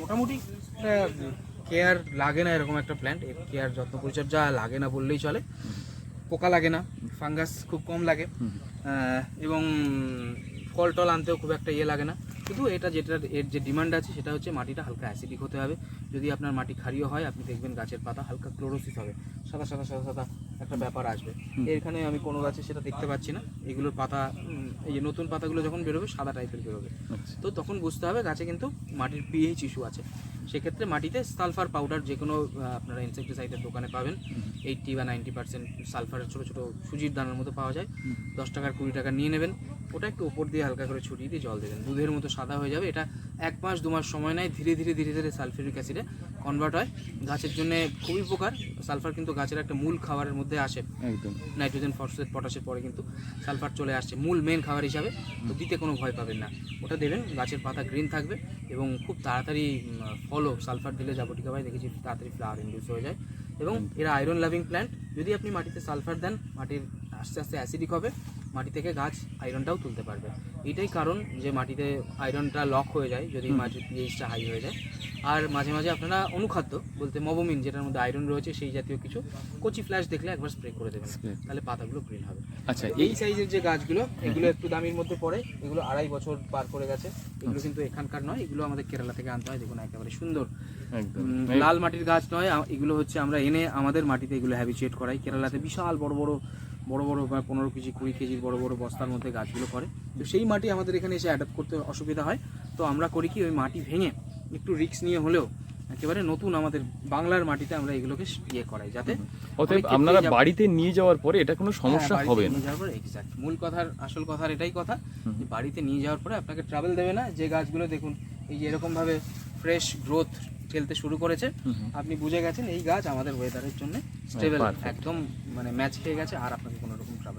মোটামুটি কেয়ার লাগে না এরকম একটা প্ল্যান্ট, এর কেয়ার যত্ন পরিচর্যা লাগে না বললেই চলে। পোকা লাগে না, ফাঙ্গাস খুব কম লাগে, এবং ফল টল আনতেও খুব একটা ইয়ে লাগে না। শুধু এটা এর যে ডিমান্ড আছে সেটা হচ্ছে মাটিটা হালকা অ্যাসিডিক হতে হবে। যদি আপনার মাটি ক্ষারীয় হয় আপনি দেখবেন গাছের পাতা হালকা ক্লোরোসিস হবে, সাদা সাদা সাদা সাদা একটা ব্যাপার আসবে। এখানে আমি কোনো গাছে সেটা দেখতে পাচ্ছি না। এগুলোর পাতা এই যে নতুন পাতাগুলো যখন বেরোবে সাদা টাইপের বেরোবে, তো তখন বুঝতে হবে গাছে কিন্তু মাটির পিএইচ ইস্যু আছে। সেক্ষেত্রে মাটিতে সালফার পাউডার যে কোনো আপনারা ইনসেকটিসাইডের দোকানে পাবেন, 80 বা 90% সালফারের ছোটো ছোটো সুজির দানার মতো পাওয়া যায়। 10 টাকার 20 টাকা নিয়ে নেবেন, ওটা একটু ওপর দিয়ে হালকা করে ছড়িয়ে দিয়ে জল দেবেন, দুধের মতো সাদা হয়ে যাবে। এটা 1 মাস 2 মাস সময় নেয়, ধীরে ধীরে ধীরে ধীরে সালফিউরিক অ্যাসিডে কনভার্ট হয়। গাছের জন্য খুবই উপকার। সালফার কিন্তু গাছের একটা মূল খাবারের মধ্যে আসে, একদম নাইট্রোজেন ফসফেট পটাশের পরে কিন্তু সালফার চলে আসছে মূল মেন খাবার হিসাবে। তো দিতে কোনো ভয় পাবেন না, ওটা দেবেন, গাছের পাতা গ্রিন থাকবে এবং খুব তাড়াতাড়ি ফলও। সালফার দিলে জাবটিকা ভাই দেখেছি তাড়াতাড়ি ফ্লাওয়ার ইন্ডিউস হয়ে যায়। এবং এরা আয়রন লাভিং প্ল্যান্ট। যদি আপনি মাটিতে সালফার দেন, মাটির আস্তে আস্তে অ্যাসিডিক হবে, মাটি থেকে গাছ আয়রনটাও তুলতে পারবে। এইটাই কারণ যে মাটিতে আয়রনটা লক হয়ে যায় যদি মাটির পিএইচটা হাই হয়ে যায়। আর মাঝে মাঝে আপনারা অনুখাদ্য বলতে মবোমিন, যেটার মধ্যে আয়রন রয়েছে সেই জাতীয় কিছু কচি ফ্ল্যাশ দেখলে একবার স্প্রে করে দেবেন, তাহলে পাতাগুলো গ্রিন হবে। আচ্ছা, এই সাইজের যে গাছগুলো এগুলো একটু দামির মধ্যে পড়ে, এগুলো 2.5 বছর পার করে গেছে। এগুলো কিন্তু এখানকার নয়, এগুলো আমাদের কেরালা থেকে আনতে হয়। দেখুন একেবারে সুন্দর লাল মাটির গাছ নয়, এগুলো হচ্ছে আমরা এনে আমাদের মাটিতে এগুলো হ্যাবিচুয়েট করাই। কেরালাতে বিশাল বড় বড় 15 কেজি 20 কেজির বড় বড় বস্তার মধ্যে গাছগুলো করে। তো সেই মাটি আমাদের এখানে এসে অ্যাডাপ্ট করতে অসুবিধা হয়। তো আমরা করি কি, ওই মাটি ভেঙে একটু রিস্ক নিয়ে হলেও একেবারে নতুন আমাদের বাংলার মাটিতে আমরা এগুলোকে ইয়ে করাই, যাতে অতএব আপনারা বাড়িতে নিয়ে যাওয়ার পরে এটা কোনো সমস্যা হবে না। নিয়ে যাওয়ার পরে এক্স্যাক্ট মূল কথার আসল কথার এটাই কথা, যে বাড়িতে নিয়ে যাওয়ার পরে আপনাকে ট্রাভেল দেবে না। যে গাছগুলো দেখুন এই যে এরকম ভাবে ফ্রেশ গ্রোথ খেলতে শুরু করেছে, আপনি বুঝে গেছেন এই গাছ আমাদের ওয়েদারের জন্য স্টেবল, একদম মানে ম্যাচ খেয়ে গেছে, আর আপনাকে কোনো রকম ট্রাভেল